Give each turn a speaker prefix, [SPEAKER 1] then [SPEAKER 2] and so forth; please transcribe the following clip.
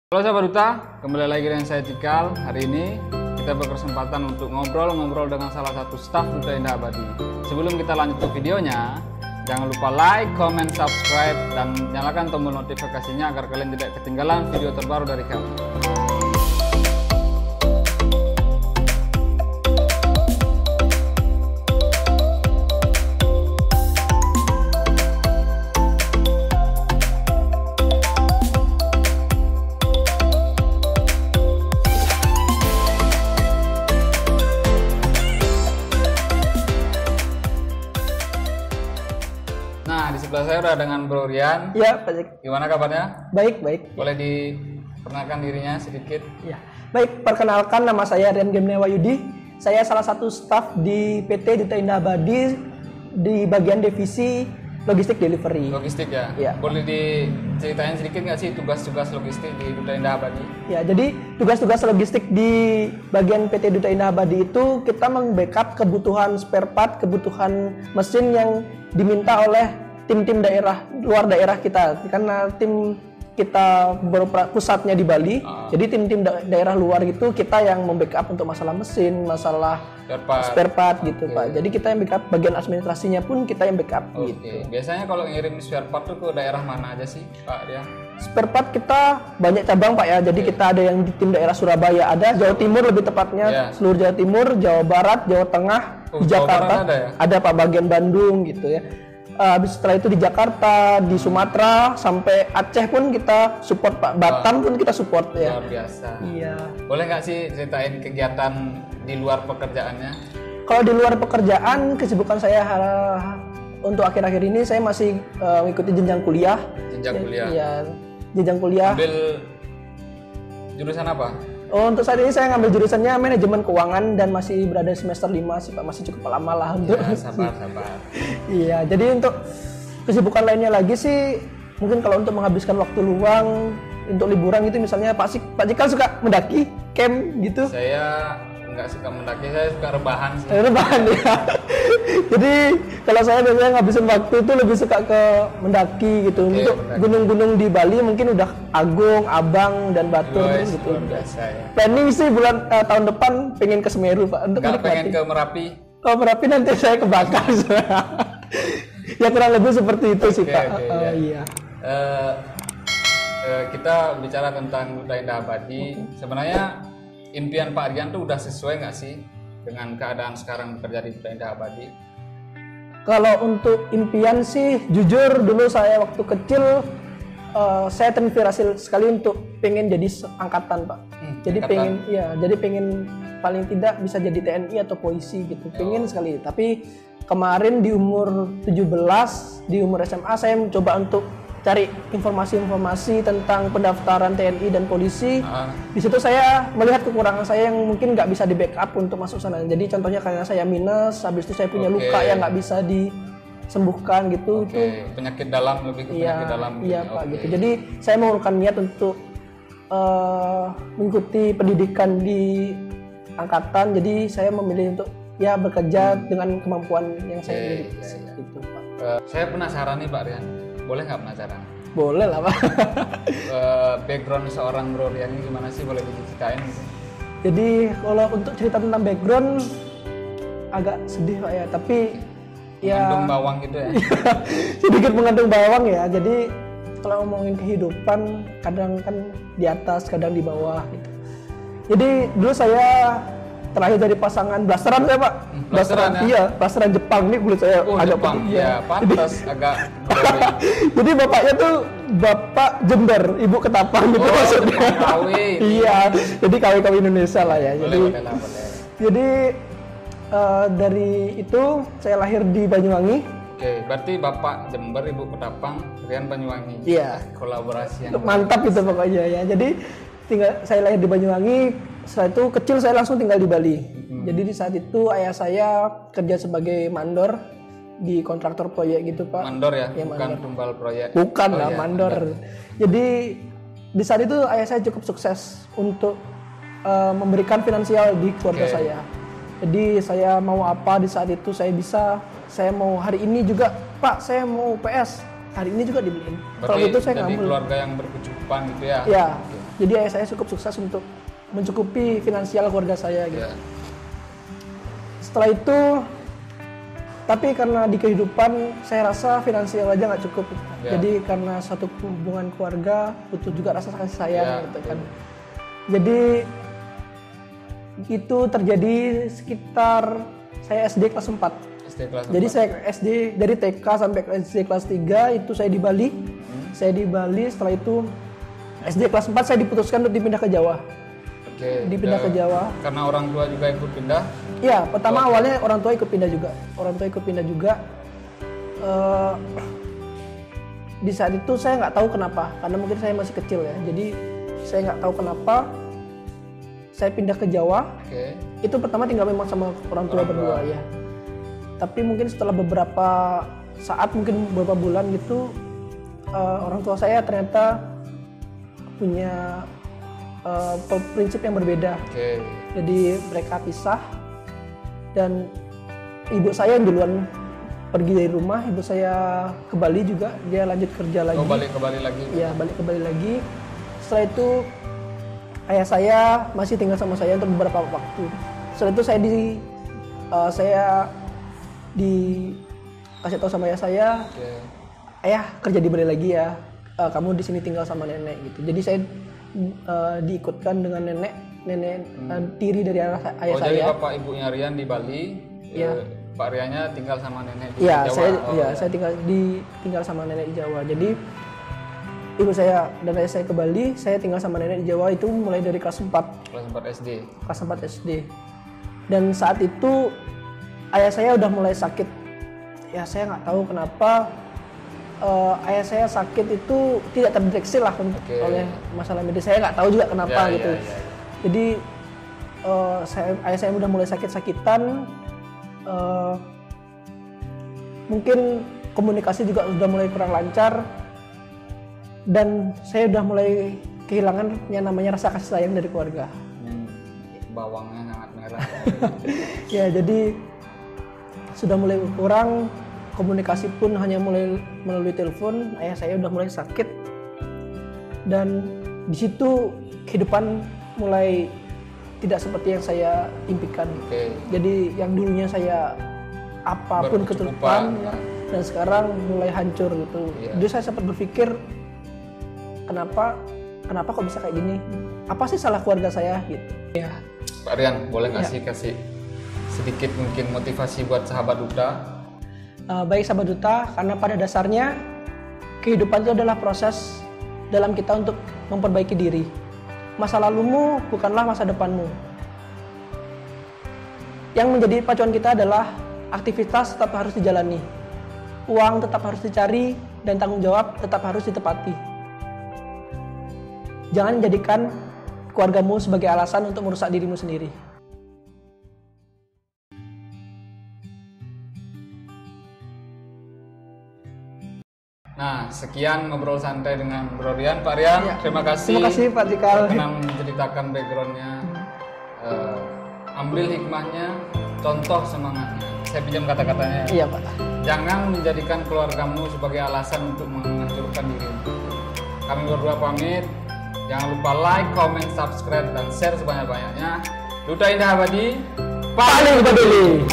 [SPEAKER 1] Halo sahabat Duta, kembali lagi dengan saya Cikal. Hari ini kita berkesempatan untuk ngobrol-ngobrol dengan salah satu staf Duta Indah Abadi. Sebelum kita lanjut ke videonya, jangan lupa like, comment, subscribe, dan nyalakan tombol notifikasinya agar kalian tidak ketinggalan video terbaru dari kami. Nah, di sebelah saya udah dengan Bro Rian.
[SPEAKER 2] Iya, Pak Cik.
[SPEAKER 1] Gimana kabarnya?
[SPEAKER 2] Baik, baik.
[SPEAKER 1] Boleh diperkenalkan dirinya sedikit?
[SPEAKER 2] Ya. Baik, perkenalkan nama saya Rian Gemnewa Yudi. Saya salah satu staf di PT Duta Indah Abadi di bagian divisi logistik delivery.
[SPEAKER 1] Logistik ya?
[SPEAKER 2] Iya.
[SPEAKER 1] Boleh diceritain sedikit nggak sih tugas-tugas logistik di Duta Indah Abadi?
[SPEAKER 2] Ya, jadi tugas-tugas logistik di bagian PT Duta Indah Abadi itu kita meng-backup kebutuhan spare part, kebutuhan mesin yang diminta oleh tim-tim daerah luar daerah kita, karena tim kita pusatnya di Bali. Jadi tim-tim daerah luar gitu kita yang membackup untuk masalah mesin, masalah spare part gitu Pak. Jadi kita yang backup, bagian administrasinya pun kita yang backup gitu.
[SPEAKER 1] Biasanya kalau ngirim spare part tuh ke daerah mana aja sih Pak Rian?
[SPEAKER 2] Spare part kita banyak cabang Pak ya. Jadi kita ada yang di tim daerah Surabaya, ada Jawa Timur lebih tepatnya, seluruh Jawa Timur, Jawa Barat, Jawa Tengah, di Jakarta ada Pak, bagian Bandung gitu ya. Habis setelah itu di Jakarta, di Sumatera, sampai Aceh pun kita support Pak. Batam pun kita support ya.
[SPEAKER 1] Luar biasa.
[SPEAKER 2] Iya.
[SPEAKER 1] Boleh nggak sih ceritain kegiatan di luar pekerjaannya?
[SPEAKER 2] Kalau di luar pekerjaan, kesibukan saya untuk akhir-akhir ini saya masih mengikuti jenjang kuliah.
[SPEAKER 1] Jenjang kuliah?
[SPEAKER 2] Iya, jenjang kuliah.
[SPEAKER 1] Ambil jurusan apa?
[SPEAKER 2] Oh, untuk saat ini saya ngambil jurusannya manajemen keuangan dan masih berada semester 5 sih Pak, masih cukup lama lah untuk.
[SPEAKER 1] Ya, sabar.
[SPEAKER 2] Iya, jadi untuk kesibukan lainnya lagi sih mungkin kalau untuk menghabiskan waktu luang untuk liburan gitu, misalnya Pak Cikal suka mendaki, camp gitu.
[SPEAKER 1] Saya nggak suka mendaki, saya suka rebahan sih.
[SPEAKER 2] Rebahan ya. Jadi kalau saya biasanya ngabisin waktu itu lebih suka ke mendaki gitu. Untuk gunung-gunung di Bali mungkin udah Agung, Abang, dan Batur gitu.
[SPEAKER 1] Biasa ya.
[SPEAKER 2] Planning sih tahun depan pengen ke Semeru Pak. Untuk
[SPEAKER 1] nggak pengen ke Merapi?
[SPEAKER 2] Kalau Merapi nanti saya kebakar. Ya kurang lebih seperti itu sih Pak. Iya.
[SPEAKER 1] Kita bicara tentang Duta Indah Abadi. Sebenarnya impian Pak Rian tuh udah sesuai nggak sih dengan keadaan sekarang bekerja di Duta Indah Abadi?
[SPEAKER 2] Kalau untuk impian sih, jujur dulu saya waktu kecil saya terinspirasi sekali untuk pengen jadi angkatan Pak. Jadi pengen paling tidak bisa jadi TNI atau polisi gitu. Pengen sekali. Tapi kemarin di umur 17, di umur SMA saya mencoba untuk cari informasi-informasi tentang pendaftaran TNI dan polisi. Di situ saya melihat kekurangan saya yang mungkin nggak bisa di backup untuk masuk sana. Jadi contohnya karena saya minus, habis itu saya punya luka yang nggak bisa disembuhkan gitu. Itu
[SPEAKER 1] penyakit dalam, lebih ke penyakit dalam.
[SPEAKER 2] Iya Pak gitu. Jadi saya mengurungkan niat untuk mengikuti pendidikan di angkatan. Jadi saya memilih untuk bekerja dengan kemampuan yang saya miliki. Gitu Pak.
[SPEAKER 1] Saya penasaran nih Pak Rian. Boleh nggak penasaran?
[SPEAKER 2] Boleh lah Pak.
[SPEAKER 1] Background seorang Bro Rian ini gimana sih? Boleh diceritain?
[SPEAKER 2] Jadi kalau untuk cerita tentang background agak sedih Pak ya. Tapi
[SPEAKER 1] mengandung bawang gitu ya?
[SPEAKER 2] Sedikit mengandung bawang ya. Jadi kalau ngomongin kehidupan kadang kan di atas, kadang di bawah gitu. Jadi dulu saya terakhir dari pasangan blasteran saya Pak.
[SPEAKER 1] Blasteran ya?
[SPEAKER 2] Iya, blasteran Jepang nih kulit saya agak
[SPEAKER 1] Jepang.
[SPEAKER 2] putih.
[SPEAKER 1] Ya, pantas agak.
[SPEAKER 2] Jadi bapaknya tuh bapak Jember, ibu Ketapang gitu maksudnya. Iya, jadi KW Indonesia lah ya.
[SPEAKER 1] Boleh.
[SPEAKER 2] Jadi dari itu saya lahir di Banyuwangi.
[SPEAKER 1] Oke, berarti bapak Jember, ibu Ketapang, Rian Banyuwangi.
[SPEAKER 2] Iya.
[SPEAKER 1] Kolaborasi yang
[SPEAKER 2] mantap itu pokoknya ya. Jadi saya lahir di Banyuwangi. Setelah itu kecil saya langsung tinggal di Bali. Jadi di saat itu ayah saya kerja sebagai mandor di kontraktor proyek gitu Pak.
[SPEAKER 1] Mandor ya, bukan tumbal proyek.
[SPEAKER 2] Bukan lah, mandor. Jadi di saat itu ayah saya cukup sukses untuk memberikan finansial di keluarga saya. Jadi saya mau apa di saat itu saya mau hari ini juga Pak saya mau PS, hari ini juga dibeliin.
[SPEAKER 1] Kalau itu saya ngambil. Keluarga yang berkecukupan gitu ya?
[SPEAKER 2] Iya. Jadi ayah saya cukup sukses untuk mencukupi finansial keluarga saya gitu.
[SPEAKER 1] Ya.
[SPEAKER 2] Setelah itu, tapi karena di kehidupan saya rasa finansial aja nggak cukup.
[SPEAKER 1] Ya.
[SPEAKER 2] Jadi karena satu hubungan keluarga butuh juga rasa kasih sayang
[SPEAKER 1] Ya,
[SPEAKER 2] gitu kan. Jadi itu terjadi sekitar saya SD kelas 4.
[SPEAKER 1] SD kelas
[SPEAKER 2] Jadi
[SPEAKER 1] 4.
[SPEAKER 2] saya SD dari TK sampai ke SD kelas 3 itu saya di Bali. Saya di Bali, setelah itu SD kelas 4 saya diputuskan untuk dipindah ke Jawa.
[SPEAKER 1] Oke.
[SPEAKER 2] Dipindah ke Jawa.
[SPEAKER 1] Karena orang tua juga ikut pindah.
[SPEAKER 2] Iya, pertama awalnya orang tua ikut pindah juga. Orang tua ikut pindah juga. Di saat itu saya nggak tahu kenapa, karena mungkin saya masih kecil ya. Jadi saya nggak tahu kenapa saya pindah ke Jawa.
[SPEAKER 1] Oke.
[SPEAKER 2] Itu pertama tinggal memang sama orang tua berdua ya. Tapi mungkin setelah beberapa saat, mungkin beberapa bulan gitu, orang tua saya ternyata punya prinsip yang berbeda.
[SPEAKER 1] Oke.
[SPEAKER 2] Jadi mereka pisah dan ibu saya yang duluan pergi dari rumah. Ibu saya ke Bali juga, dia lanjut kerja lagi.
[SPEAKER 1] Oh, balik ke Bali lagi.
[SPEAKER 2] Iya, balik ke Bali lagi. Setelah itu ayah saya masih tinggal sama saya untuk beberapa waktu. Setelah itu saya dikasih tahu sama ayah saya,
[SPEAKER 1] Oke.
[SPEAKER 2] ayah kerja di Bali lagi ya, kamu di sini tinggal sama nenek gitu. Jadi saya diikutkan dengan nenek tiri dari ayah
[SPEAKER 1] Oh,
[SPEAKER 2] saya.
[SPEAKER 1] jadi bapak ibunya Rian di Bali.
[SPEAKER 2] Iya.
[SPEAKER 1] Pak Riannya tinggal sama nenek di
[SPEAKER 2] Iya,
[SPEAKER 1] Jawa.
[SPEAKER 2] saya tinggal sama nenek di Jawa. Jadi ibu saya dan ayah saya ke Bali, saya tinggal sama nenek di Jawa itu mulai dari kelas 4.
[SPEAKER 1] Kelas 4 SD.
[SPEAKER 2] Kelas 4 SD. Dan saat itu ayah saya udah mulai sakit. Ya saya nggak tahu kenapa ayah saya sakit itu tidak terdeteksi lah oleh masalah medis. Saya nggak tahu juga kenapa
[SPEAKER 1] Ya,
[SPEAKER 2] gitu.
[SPEAKER 1] ya, ya.
[SPEAKER 2] Jadi ayah saya udah mulai sakit-sakitan. Mungkin komunikasi juga sudah mulai kurang lancar. Dan saya udah mulai kehilangan yang namanya rasa kasih sayang dari keluarga.
[SPEAKER 1] Bawangnya sangat merah.
[SPEAKER 2] Ya, jadi sudah mulai kurang, komunikasi pun hanya mulai melalui telepon. Ayah saya udah mulai sakit, dan di situ kehidupan mulai tidak seperti yang saya impikan.
[SPEAKER 1] Oke.
[SPEAKER 2] Jadi yang dulunya saya apapun kecukupan ya, dan sekarang mulai hancur gitu.
[SPEAKER 1] Iya.
[SPEAKER 2] Jadi saya sempat berpikir, kenapa kok bisa kayak gini? Apa sih salah keluarga saya gitu? Ya.
[SPEAKER 1] Pak Rian, boleh nggak sih kasih sedikit mungkin motivasi buat sahabat duta?
[SPEAKER 2] Baik sahabat duta, karena pada dasarnya kehidupan itu adalah proses dalam kita untuk memperbaiki diri. Masa lalumu bukanlah masa depanmu. Yang menjadi pacuan kita adalah aktivitas tetap harus dijalani, uang tetap harus dicari, dan tanggung jawab tetap harus ditepati. Jangan jadikan keluargamu sebagai alasan untuk merusak dirimu sendiri.
[SPEAKER 1] Nah, sekian ngobrol santai dengan Bro Rian. Pak Rian,
[SPEAKER 2] Ya.
[SPEAKER 1] terima kasih.
[SPEAKER 2] Terima kasih Pak Cikal.
[SPEAKER 1] Pernah menceritakan backgroundnya. Ambil hikmahnya, contoh semangatnya. Saya pinjam kata-katanya.
[SPEAKER 2] Iya Pak.
[SPEAKER 1] Jangan menjadikan keluargamu sebagai alasan untuk menghancurkan dirimu. Kami berdua pamit. Jangan lupa like, comment, subscribe, dan share sebanyak-banyaknya. Duta Indah Abadi,
[SPEAKER 2] Paling peduli.